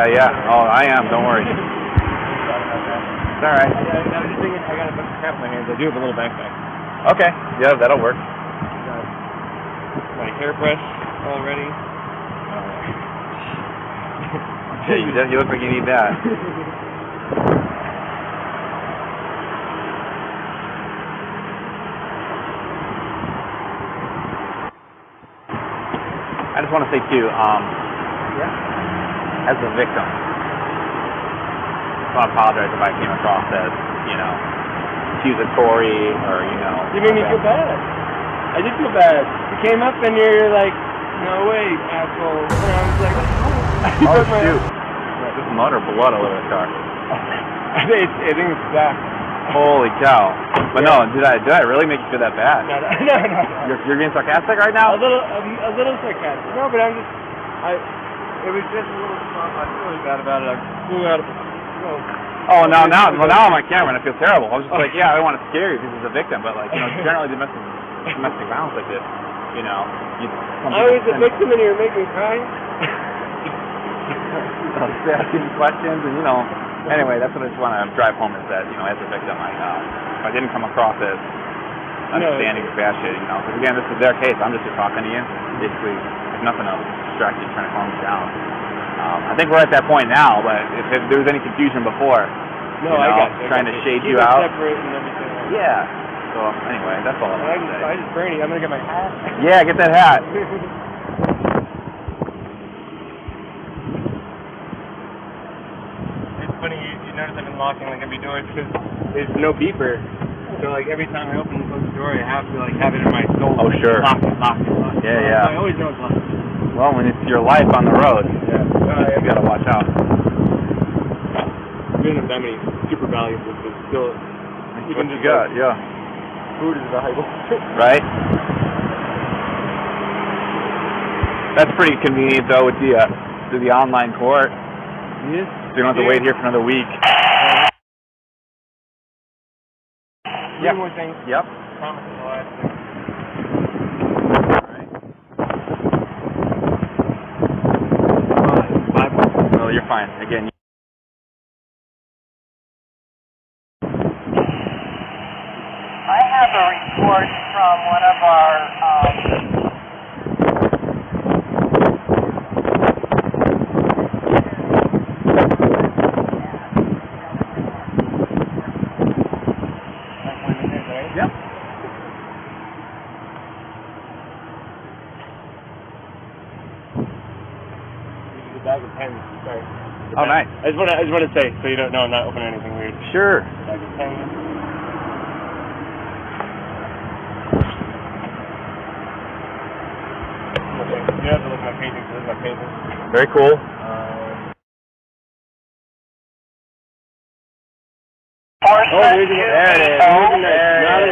Yeah. Oh, I am. Don't worry. It's all right. I was just thinking, I got a bunch of crap in my hands. I do have a little backpack. Okay. Yeah, that'll work. My hairbrush all ready. Yeah, you look like you need that. I just want to say too, as a victim, I want to apologize if I came across as, accusatory or, You made me feel bad. I did feel bad. You came up and you're like, no way, asshole. And I was like, oh, shoot. There's blood all over the car. I think it's that. Holy cow. But no, did I really make you feel that bad? No. You're being sarcastic right now? A little sarcastic. No, but it was just a little soft. I feel really bad about it. I flew out of Oh, now I'm on camera and I feel terrible. I was just like, yeah, I don't want to scare you because he's a victim, but generally domestic violence like this, I was a victim and you were making me cry? Asking questions and, anyway, that's what I just want to drive home is that, as a victim, if I didn't come across as understanding or bad shit, because again, this is their case. I'm just here talking to you. Basically, if nothing else, distract you, trying to calm you down. I think we're at that point now, but if there was any confusion before, I got you. Trying to shade you out. Separate and everything. Yeah. So anyway, that's all I want to say. I just Bernie, I'm gonna get my hat. Yeah, get that hat. It's funny you notice I've been locking every door because there's no beeper. So every time I open and close the door, I have to have it in my soul. Oh sure. Lock it. Yeah. So I always know it's locked. Well, when it's your life on the road, you gotta watch out. We don't have that many super valuables, but still, what you got? Yeah. Food is valuable. Right. That's pretty convenient though with the online court. Yes. So you don't have to wait here for another week. One more thing. Yep. Promise is the last thing. Well, you're fine. Again. I have a report from one of our Yep. The bag of pens. Sorry. Oh, nice. I just want to say so you don't know I'm not opening anything weird. Sure. Bag of pens. Okay. You have to look at my paintings. Look at my paintings. Very cool. There it is.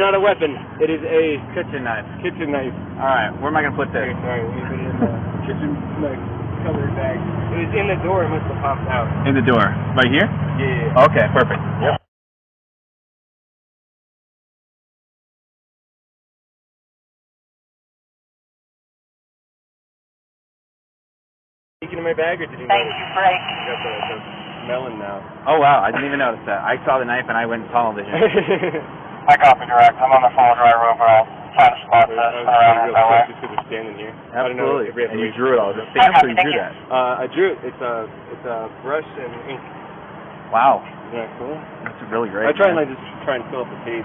Not a weapon. It is a Kitchen knife. kitchen knife. All right. Where am I gonna put this? Okay, sorry. Let me put it in the kitchen knife colored bag. It was in the door. It must have popped out. In the door. Right here? Yeah. Okay. Perfect. Yep. Sneaking in my bag, or did you thank notice? you, Frank. I got the melon now. Oh wow. I didn't even notice that. I saw the knife and I went tunnel vision. I copy direct. I'm on the phone drive overall. Trying to spot this around real quick just because they're standing here. Absolutely. I don't know if And you drew it all. The stamp or you drew that? I drew it. It's a brush and ink. Wow. Isn't that cool? That's really great. I try and just try and fill up the page.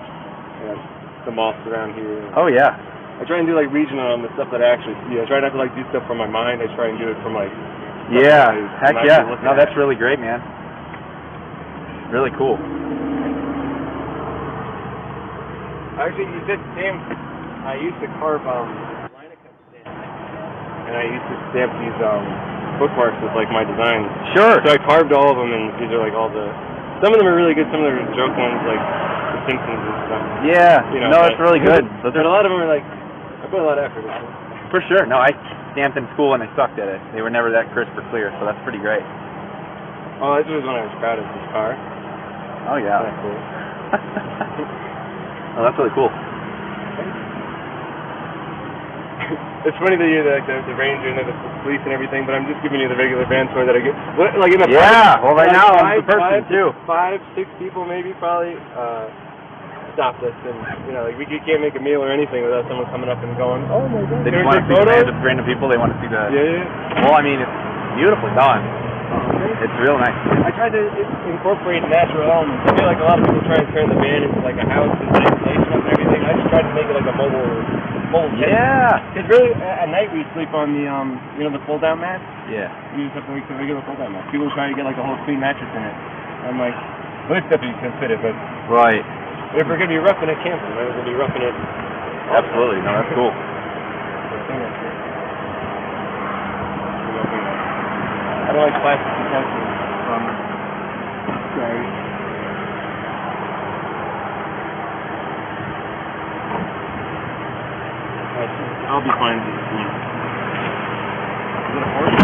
The moths around here. Oh yeah. I try and do regional on the stuff that I actually see. I try not to do stuff from my mind. I try and do it from Yeah. Heck yeah. No, that's really great, man. Really cool. Actually, you did stamp. I used to carve line cut stamps, and I used to stamp these bookmarks with like my designs. Sure. So I carved all of them, and these are like all the. Some of them are really good. Some of them are joke ones, like The Simpsons and stuff. Yeah. You know, No, it's really good. But a lot of them are like, I put a lot of effort into it. For sure. No, I stamped in school and I sucked at it. They were never that crisp or clear, so that's pretty great. Oh, this was when I was proud of this car. Oh yeah. That's cool. Oh, that's really cool. It's funny that you're the ranger and the police and everything, but I'm just giving you the regular van tour that I get. Like in the Yeah, well right like now I'm the person too. 5, 6 people maybe probably stopped us, and like we can't make a meal or anything without someone coming up and going, oh my god. They just want to see the van with random people. They want to see the. Yeah. Well, I mean, it's beautifully done. It's real nice. I tried to incorporate natural elements. I feel like a lot of people try and turn the van into like a house and insulation and everything. I just tried to make it like a mobile tent. Yeah. It's really at night we sleep on the the fold down mat. Yeah. We just have to like the regular fold down mat. People try to get like a whole clean mattress in it. I'm like, well, this stuff you can fit it, but Right. if we're gonna be roughing it camping, right? We're gonna be roughing it. Absolutely. No, that's cool. I don't like plastic utensils. Sorry. I'll be fine with this one. Is it a horse?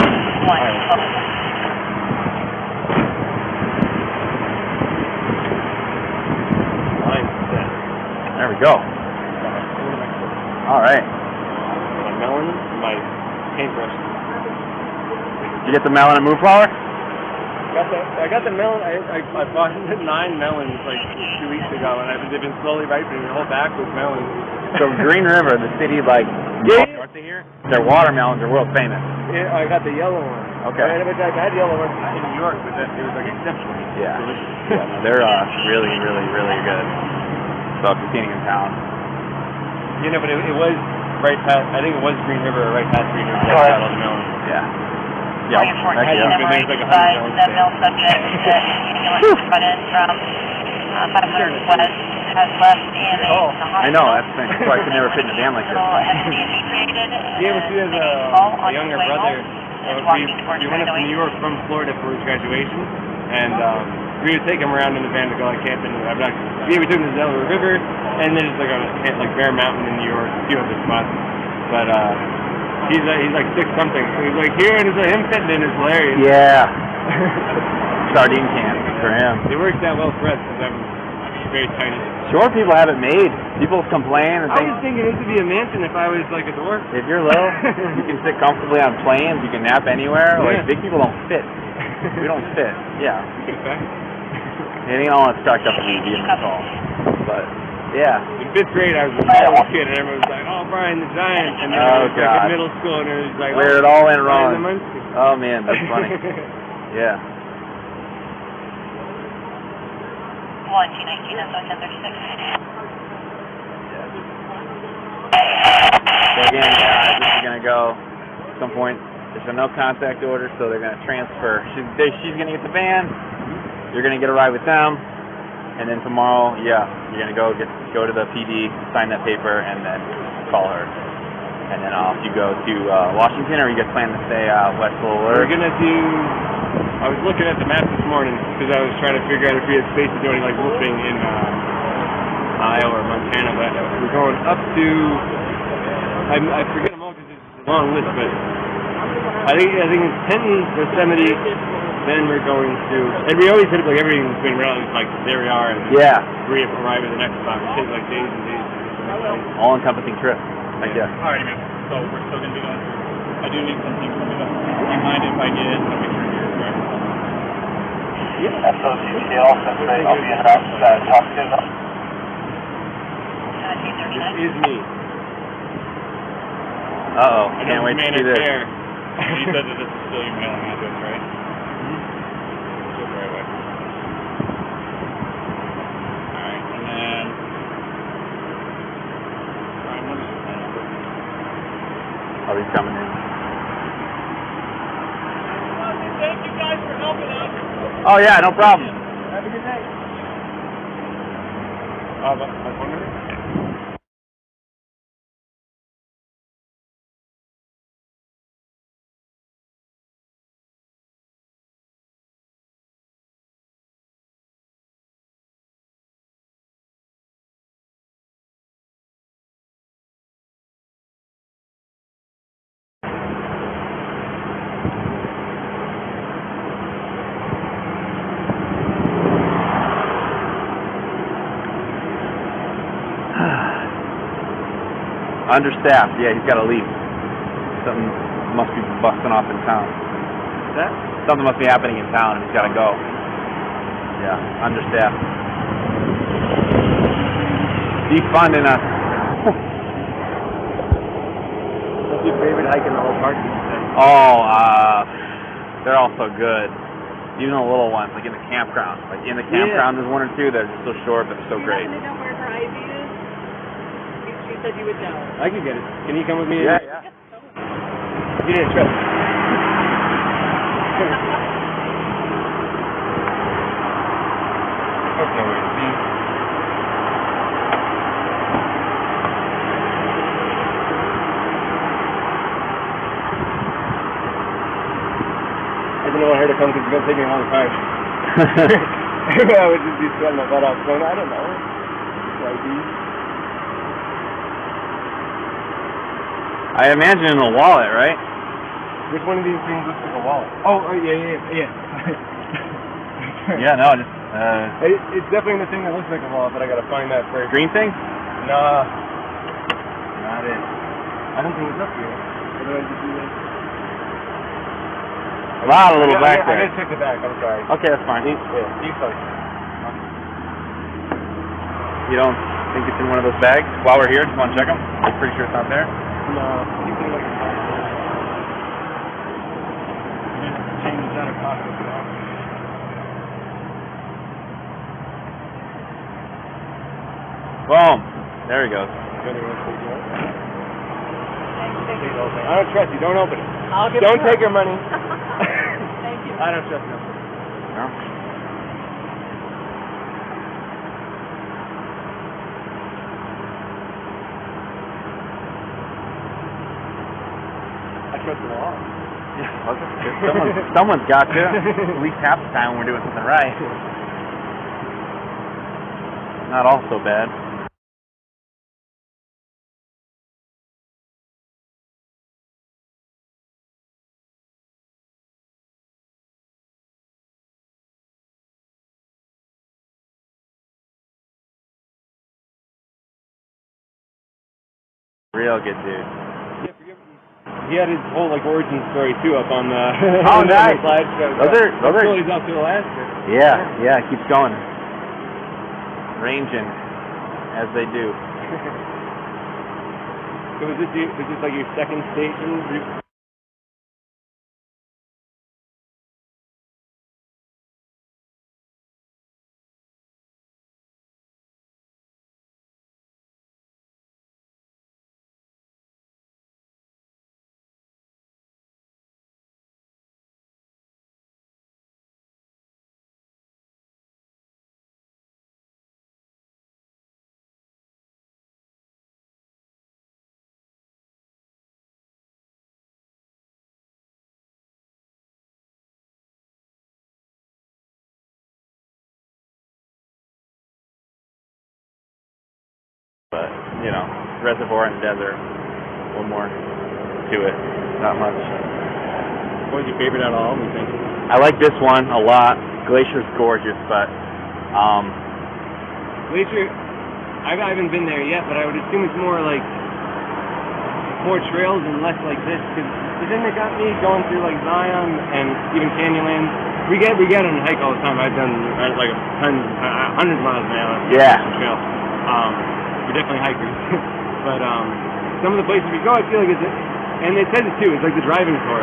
One. Line set. There we go. All right. My melon, my paintbrush. Did you get the melon and moonflower? I got the melon. I bought 9 melons like 2 weeks ago, and they've been slowly ripening. The whole back was melons. So Green River, the city like north of here, their watermelons are world famous. Yeah, I got the yellow one. Okay. I had yellow ones in New York, but it was like exceptional. Yeah. Delicious. Yeah, no, they're really, really, really good. So if you're seeing in town. But it was right past. I think it was Green River or right past Green River. Right past all the melons. Yeah. Yeah. Actually, Yeah. memory by the mill subject that ambulance brought in from 500 West has left in the hospital. I know, that's the thing. So I could never fit in a van like this. Yeah, but she has a younger brother. We went up to New York from Florida for his graduation, and we would take him around in the van to go like camping. We took him to the Zelle River, and then just like Bear Mountain in New York, a few other spots. But he's like 6 something. So he's like here, and him fitting in is hilarious. Yeah. Sardine can for him. It works out well for us because I'm very tiny. Short people have it made. People complain and I think was thinking this would be a mansion if I was like a dwarf. if you're little, you can sit comfortably on planes. You can nap anywhere. Yeah. Like big people don't fit. We don't fit. Yeah. Okay. It ain't all stacked up in the being tall. But yeah. In 5th grade, I was a small kid, and everyone was like, "Oh, Brian the Giant," and then I was like in middle school, and it was like, where it all went Brian wrong. the Munchkin. Oh man, that's funny. Yeah. 1-2-19, that's 1036. So again, this is gonna go at some point. There's a no contact order, so they're gonna transfer. She's gonna get the van. You're gonna get a ride with them, and then tomorrow, you're gonna go to the PD, sign that paper, and then call her. And then you go to Washington, or you guys plan to stay west a little We're early? gonna do. I was looking at the map this morning because I was trying to figure out if we had space to do any like wolfing in Iowa or Montana, but we're going up to. I forget them all because it's a long list, but I think it's Kenton, Yosemite. Then we're going to, and we always hit like everything's been relative, like there we are, and Yeah. we arrive at the next spot. It takes like days and days. All-encompassing trip. Heck yeah. Alrighty, man. So we're still going to be going through. I do need something coming up. Do you mind if I get a picture of your driver's license? SOCCL, I'll be in talk to them. This is me. Uh-oh. I Can't know wait the to man see is this. there. You said that this is still your mailing address, right? Still the right way. Alright, and then... Alright, let me just sign up. Oh, he's coming in. Thank you guys for helping us. Oh yeah, no problem. Have Have a good day. My phone number? Understaffed. Yeah, he's got to leave. Something must be busting off in town. What's that? Something must be happening in town, and he's got to go. Yeah, understaffed. Defunding us. What's your favorite hike in the whole park? Oh, they're all so good. Even the little ones, like in the campground. Like in the campground, there's one or two that are just so short, but they're so great. You know where her IV is? She said you would know. I can get it. Can you come with me? Yeah. You didn't trust me. That's no way to see. I didn't want her to come because it's going to take me a long time. I would just be sweating my butt off going, I don't know. I imagine in a wallet, right? Which one of these things looks like a wallet? Oh, yeah. Yeah, no, just, It's definitely the thing that looks like a wallet, but I gotta find that first. green thing? Nah. Not it. I don't think it's up here. What did I just do there? A lot of little back I there. gotta check the back, I'm sorry. Okay, that's fine. You start. You don't think it's in one of those bags? While we're here, just want to check them? I'm pretty sure it's not there. No, you can look at mine. Change this out of pocket. Boom. There he goes. I don't trust you. Don't open it. I'll give Don't it to take her. her money. Thank you. I don't trust her. No? I trust them all. Yeah, someone's got to. At least half the time when we're doing something right. Not all so bad. Real good dude. He had his whole origin story too up on the Oh, nice. slideshow. Those are He's off to Alaska. yeah, it keeps going. Ranging as they do. So was this like your second station? But, you know, reservoir in the desert, a little more to it, not much. What was your favorite out of all? You think? I like this one a lot. Glacier's gorgeous, but Glacier, I haven't been there yet, but I would assume it's more more trails and less like this. Because the thing that got me going through Zion and even Canyonlands, we get on a hike all the time. I've done hundreds of miles an hour. Yeah. Trail. We're definitely hikers. But some of the places we go, I feel like and it says it too, it's like the driving tour.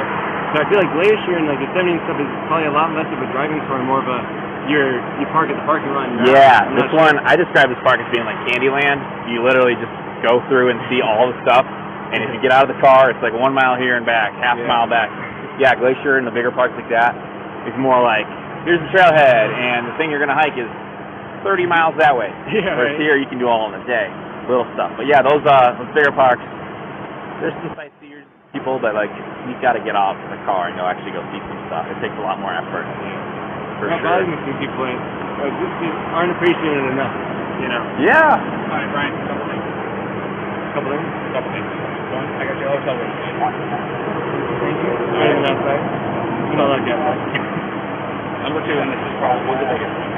So I feel like Glacier and the 70 and stuff is probably a lot less of a driving tour and more of a you park at the parking lot. And yeah, this one, I describe this park as being like Candyland. You literally just go through and see all the stuff, and if you get out of the car, it's like 1 mile here and back, half a mile back. Yeah, Glacier and the bigger parks like that is more like here's the trailhead, and the thing you're gonna hike is 30 miles that way. Yeah, Whereas right. here you can do all in a day, little stuff. But yeah, those bigger parks, there's some sightseers, people that like you got to get off the car and go actually go see some stuff. It takes a lot more effort. For That sure. bothers me when people just aren't appreciated enough, you know. Yeah. All right, Brian, a couple things. Couple things. One, I got your hotel room. Thank you. I am outside. You know that guy. Number two, and this is probably the biggest one.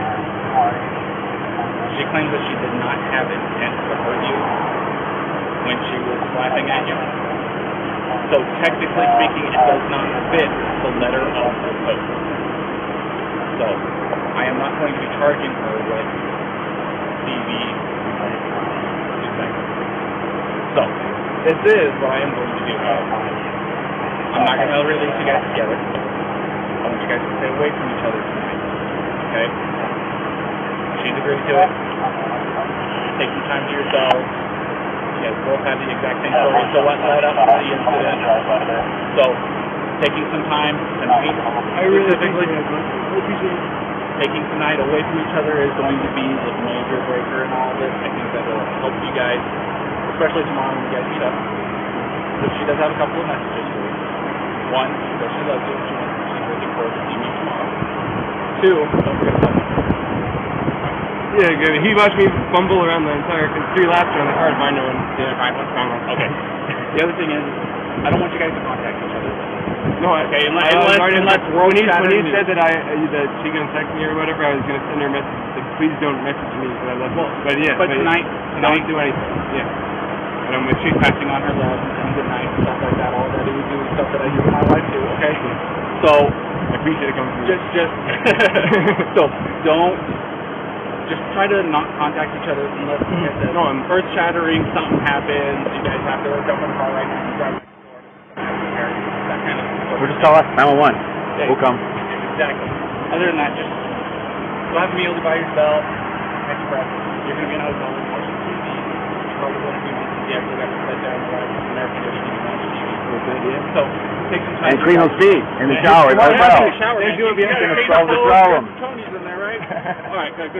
She claims that she did not have intent to hurt you when she was slapping at you. So technically speaking, it does not fit the letter of the code. So I am not going to be charging her with CV. So this is what I am going to do. I'm not going to release you guys together. I want you guys to stay away from each other tonight. Okay? She's agreed to it. Take some time to yourselves. You guys both have the exact same story. So what led up to the incident? So taking some time tonight. I really appreciate it. Taking tonight away from each other is going to be the major breaker in all of this. I think that will help you guys, especially tomorrow when you guys meet up. So she does have a couple of messages for you. One, that she loves you. She's looking forward to seeing you tomorrow. Two, don't forget about me. Yeah, good. He watched me fumble around the entire 3 laps around the car to find no one. Yeah, fine one. Okay. The other thing is, I don't want you guys to contact each other. No, Okay, unless when he shattering said that that she gonna text me or whatever, I was gonna send her a message like, please don't message me because I love you. But yeah, But tonight, don't do anything. Yeah. and I'm with she's passing on her love and good night and stuff like that. All that we do stuff that I do with my wife too. Okay. So I appreciate it coming from you. just so don't. Just try to not contact each other unless No, I'm earth shattering, something happens, you guys have to jump in the car right now and drive that kind of stuff. Or just call us 911. Yeah, We'll come. Exactly. Other than that, just go have a meal by yourself, catch your breath. You're going to be in a hotel room watching TV. You probably want to be with the actually got to sit down and watch some air conditioning and watch TV. Good idea. So take some time. And clean those feet in the shower. Well, As well. in the shower, They man. do it You behind gotta the clean solve up the those problem. Tony's in there, right? All right, good.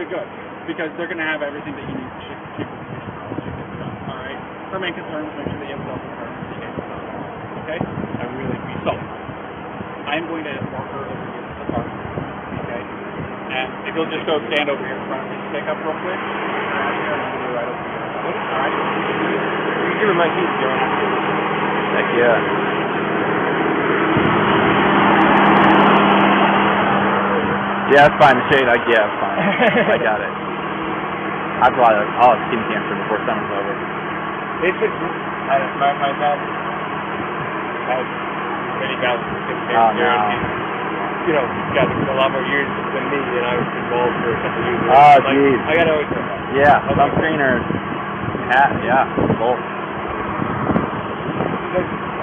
Because they're going to have everything that you need to keep the condition. All right. Her main concern is make sure that you have a self apartment so you guys can talk. Okay? I really appreciate so. I am going to walk her over here to the car. Okay? And if you'll just go stand over here in front of me, pick up real quick. Out here, and I'm going to be right over here. All right? You can give her my keys, John. Heck yeah. Yeah, it's fine. The shade, yeah, it's fine. I got it. I'll probably I'll have skin cancer before summer's over. It's just, my dad has many bouts of skin cancer. Oh, no. And he's, got a lot more years than me, and I was involved for a couple of years. Oh, geez. I gotta always say that. Yeah, sunscreen or hat, yeah, both.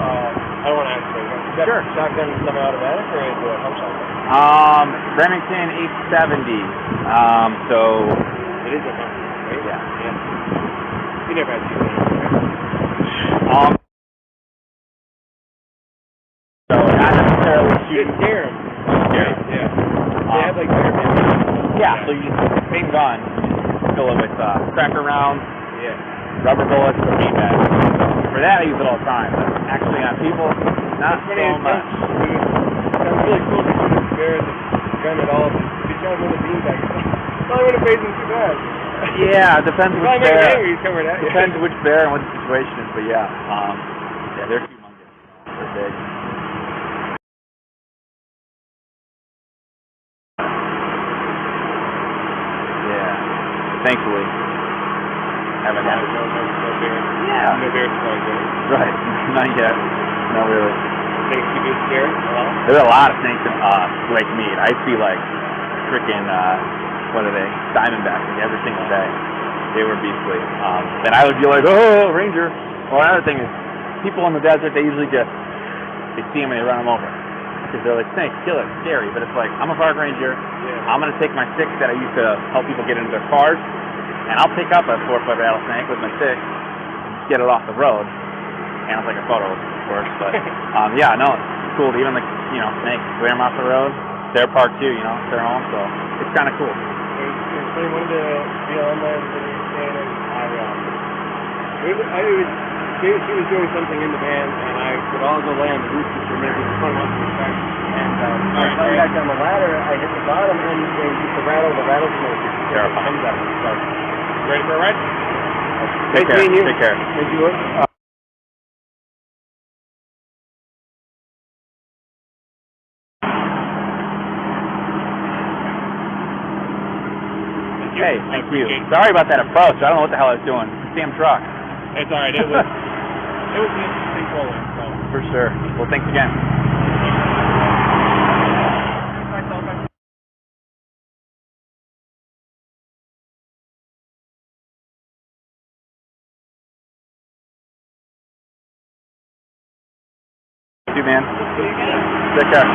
I don't want to ask you, is that Sure. shotgun semi-automatic or is it a pump shotgun? Remington 870. So It is a pump, right? yeah. You never had to use it. So not necessarily You shooting. scare them. Yeah. Yeah. They have like better memory. Yeah, so you same gun, fill it with cracker rounds, Yeah. rubber bullets, or beanbags. For that I use it all the time, but actually on people, not It's funny, so much. It sounds really cool to shoot a bear the gun at all, but if you shot him with a beanbag, it's probably would have phased him too bad. Yeah, it depends If which I made bear. angry, he's coming at you. Depends which bear and what the situation is, but yeah, they're humongous. They're big. Yeah, thankfully, haven't had it. No bear. Yeah. No bear surprise, right? Right, not yet. Not really. Thanks to be scared a lot. There's a lot of snakes in Lake Mead. I see like freaking what are they? Diamondbacks like every single day. They were beastly. Then I would be like, oh, ranger. Well, another thing is, people in the desert, they usually just they see them and they run them over because they're like snakes, kill it, scary. But it's like I'm a park ranger. Yeah. I'm gonna take my stick that I used to help people get into their cars, and I'll pick up a 4-foot rattlesnake with my stick, get it off the road, and I'll take a photo, of course. But yeah, no, it's cool to even like snakes, clear them off the road. their park too, you know, it's their home, so it's kind of cool. It's funny, one of the online that we were staying in, she was doing something in the van, and I would all go lay on the roof just for a minute, because fun once we start. And I climbed back down the ladder, I hit the bottom, and they used to rattle the rattlesnake. Terrifying. Ready for a ride? Take care. You. Take care. Thank you. Hey, thank you. Sorry about that approach. I don't know what the hell I was doing. Damn truck. It's all right. It was an interesting rolling. So. For sure. Well, thanks again. Thank you, man. Take care.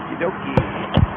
Okie dokie.